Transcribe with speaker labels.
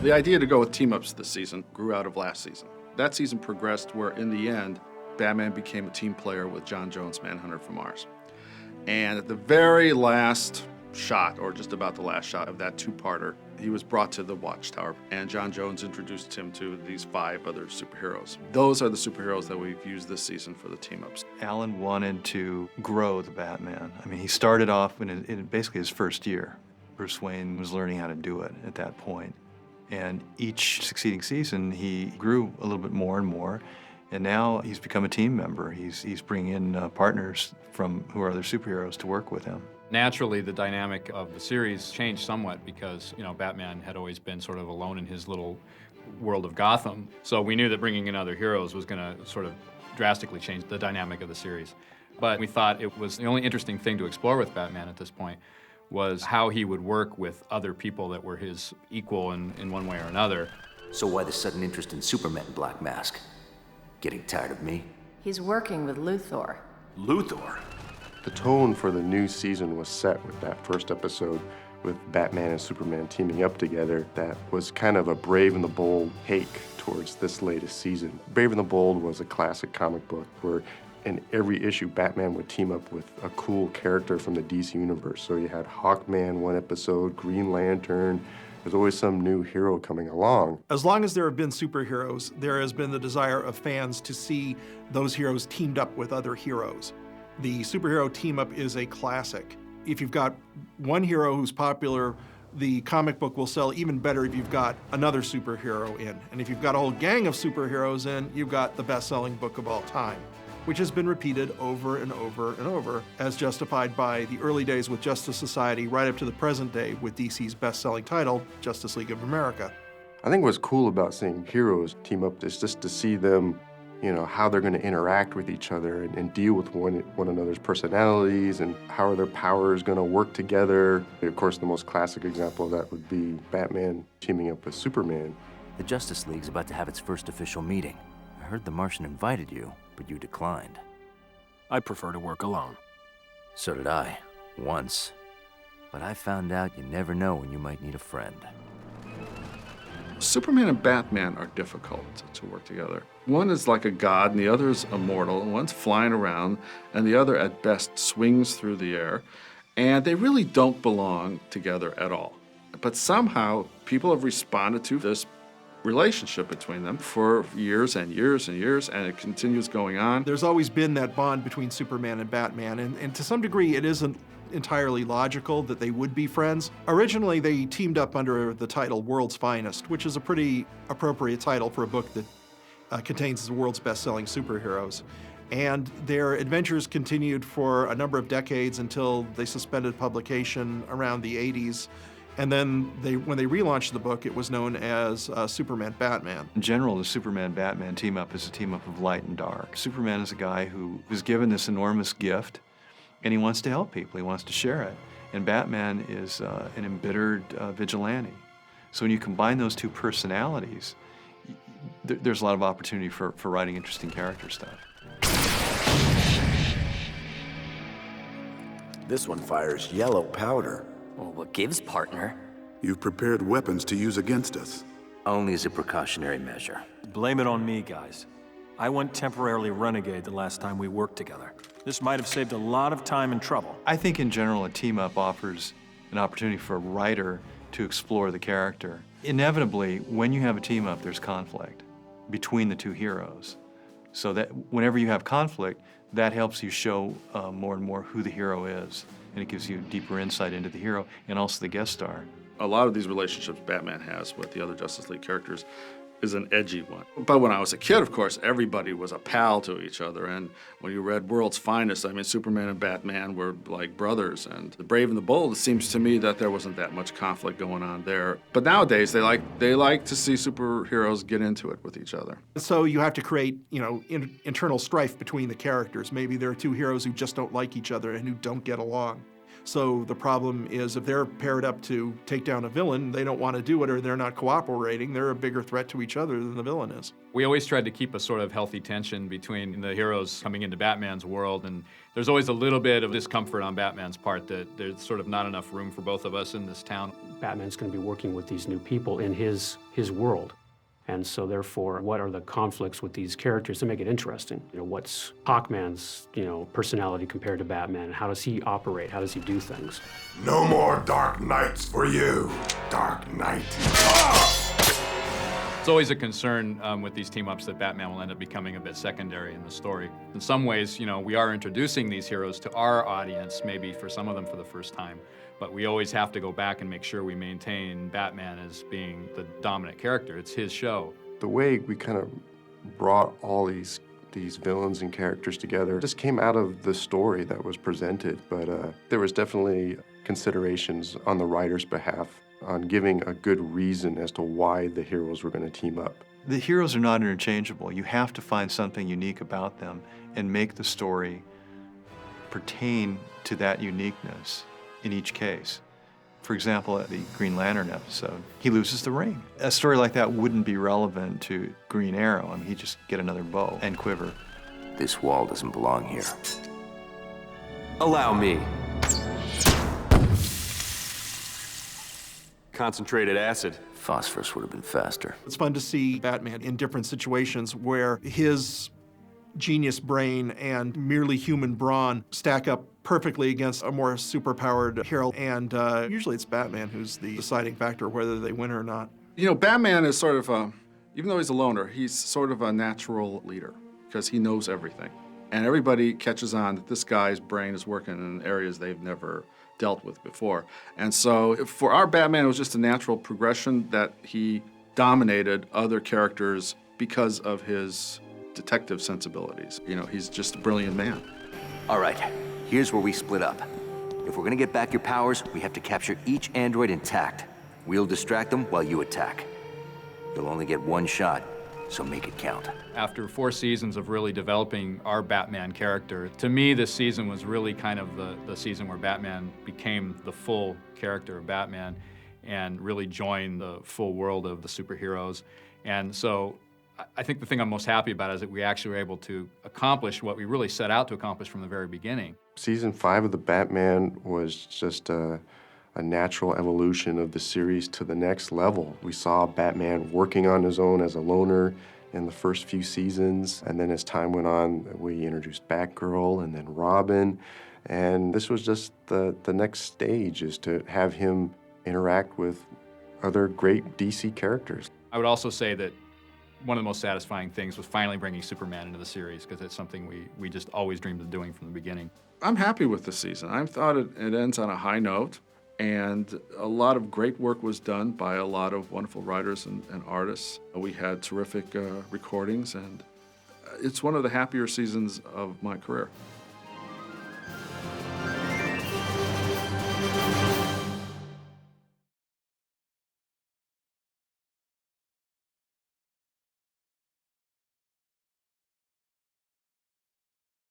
Speaker 1: The idea to go with team-ups this season grew out of last season. That season progressed where, in the end, Batman became a team player with John Jones' Manhunter from Mars. And at the very last shot, or just about the last shot of that two-parter, he was brought to the Watchtower, and John Jones introduced him to these 5 other superheroes. Those are the superheroes that we've used this season for the team-ups.
Speaker 2: Alan wanted to grow the Batman. I mean, he started off in basically his first year. Bruce Wayne was learning how to do it at that point. And each succeeding season, he grew a little bit more and more. And now he's become a team member. He's bringing in partners from who are other superheroes to work with him.
Speaker 3: Naturally, the dynamic of the series changed somewhat because, Batman had always been sort of alone in his little world of Gotham. So we knew that bringing in other heroes was going to sort of drastically change the dynamic of the series. But we thought it was the only interesting thing to explore with Batman at this point was how he would work with other people that were his equal in one way or another.
Speaker 4: So why the sudden interest in Superman and Black Mask? Getting tired of me?
Speaker 5: He's working with Luthor.
Speaker 4: Luthor?
Speaker 6: The tone for the new season was set with that first episode with Batman and Superman teaming up together. That was kind of a Brave and the Bold take towards this latest season. Brave and the Bold was a classic comic book where in every issue, Batman would team up with a cool character from the DC universe. So you had Hawkman one episode, Green Lantern. There's always some new hero coming along.
Speaker 7: As long as there have been superheroes, there has been the desire of fans to see those heroes teamed up with other heroes. The superhero team-up is a classic. If you've got one hero who's popular, the comic book will sell even better if you've got another superhero in. And if you've got a whole gang of superheroes in, you've got the best-selling book of all time, which has been repeated over and over and over, as justified by the early days with Justice Society right up to the present day with DC's best-selling title, Justice League of America.
Speaker 6: I think what's cool about seeing heroes team up is just to see them, how they're going to interact with each other and deal with one another's personalities and how are their powers going to work together. Of course, the most classic example of that would be Batman teaming up with Superman.
Speaker 4: The Justice League's about to have its first official meeting. I heard the Martian invited you, but you declined.
Speaker 8: I'd prefer to work alone.
Speaker 4: So did I, once. But I found out you never know when you might need a friend.
Speaker 1: Superman and Batman are difficult to work together. One is like a god and the other is immortal, and one's flying around and the other at best swings through the air, and they really don't belong together at all. But somehow people have responded to this relationship between them for years and years and years, and it continues going on.
Speaker 7: There's always been that bond between Superman and Batman, and to some degree it isn't entirely logical that they would be friends. Originally, they teamed up under the title World's Finest, which is a pretty appropriate title for a book that contains the world's best-selling superheroes. And their adventures continued for a number of decades until they suspended publication around the 80s. And then when they relaunched the book, it was known as Superman Batman.
Speaker 2: In general, the Superman-Batman team-up is a team-up of light and dark. Superman is a guy who was given this enormous gift, and he wants to help people. He wants to share it. And Batman is an embittered vigilante. So when you combine those two personalities, there's a lot of opportunity for writing interesting character stuff.
Speaker 9: This one fires yellow powder.
Speaker 4: Well, what gives, partner?
Speaker 10: You've prepared weapons to use against us.
Speaker 4: Only as a precautionary measure.
Speaker 8: Blame it on me, guys. I went temporarily renegade the last time we worked together. This might have saved a lot of time and trouble.
Speaker 2: I think in general, a team-up offers an opportunity for a writer to explore the character. Inevitably, when you have a team-up, there's conflict between the two heroes. So that whenever you have conflict, that helps you show more and more who the hero is. And it gives you deeper insight into the hero and also the guest star.
Speaker 1: A lot of these relationships Batman has with the other Justice League characters is an edgy one. But when I was a kid, of course, everybody was a pal to each other. And when you read World's Finest, I mean, Superman and Batman were like brothers. And The Brave and the Bold, it seems to me that there wasn't that much conflict going on there. But nowadays, they like to see superheroes get into it with each other.
Speaker 7: So you have to create, internal strife between the characters. Maybe there are two heroes who just don't like each other and who don't get along. So the problem is if they're paired up to take down a villain, they don't want to do it or they're not cooperating. They're a bigger threat to each other than the villain is.
Speaker 3: We always tried to keep a sort of healthy tension between the heroes coming into Batman's world, and there's always a little bit of discomfort on Batman's part that there's sort of not enough room for both of us in this town.
Speaker 11: Batman's going to be working with these new people in his world. And so therefore, what are the conflicts with these characters to make it interesting? What's Hawkman's, personality compared to Batman? How does he operate? How does he do things?
Speaker 9: No more Dark Knights for you, Dark Knight.
Speaker 3: It's always a concern with these team-ups that Batman will end up becoming a bit secondary in the story. In some ways, we are introducing these heroes to our audience, maybe for some of them for the first time, but we always have to go back and make sure we maintain Batman as being the dominant character. It's his show.
Speaker 6: The way we kind of brought all these villains and characters together just came out of the story that was presented, but there was definitely considerations on the writer's behalf on giving a good reason as to why the heroes were going to team up.
Speaker 2: The heroes are not interchangeable. You have to find something unique about them and make the story pertain to that uniqueness in each case. For example, at the Green Lantern episode, he loses the ring. A story like that wouldn't be relevant to Green Arrow. I mean, he'd just get another bow and quiver.
Speaker 4: This wall doesn't belong here.
Speaker 8: Allow me. Concentrated acid.
Speaker 4: Phosphorus would have been faster.
Speaker 7: It's fun to see Batman in different situations where his genius brain and merely human brawn stack up perfectly against a more superpowered hero, and usually it's Batman who's the deciding factor whether they win or not.
Speaker 1: Batman is sort of even though he's a loner, he's sort of a natural leader because he knows everything. And everybody catches on that this guy's brain is working in areas they've never dealt with before. And so for our Batman, it was just a natural progression that he dominated other characters because of his detective sensibilities. He's just a brilliant man.
Speaker 4: All right, here's where we split up. If we're gonna get back your powers, we have to capture each android intact. We'll distract them while you attack. You'll only get one shot, so make it count.
Speaker 3: After 4 seasons of really developing our Batman character, to me this season was really kind of the season where Batman became the full character of Batman and really joined the full world of the superheroes. And so I think the thing I'm most happy about is that we actually were able to accomplish what we really set out to accomplish from the very beginning.
Speaker 6: Season 5 of the Batman was just a natural evolution of the series to the next level. We saw Batman working on his own as a loner in the first few seasons, and then as time went on, we introduced Batgirl and then Robin, and this was just the next stage, is to have him interact with other great DC characters.
Speaker 3: I would also say that one of the most satisfying things was finally bringing Superman into the series, because it's something we just always dreamed of doing from the beginning. I'm
Speaker 1: happy with the season. I thought it ends on a high note, and a lot of great work was done by a lot of wonderful writers and artists. We had terrific recordings, and it's one of the happier seasons of my career.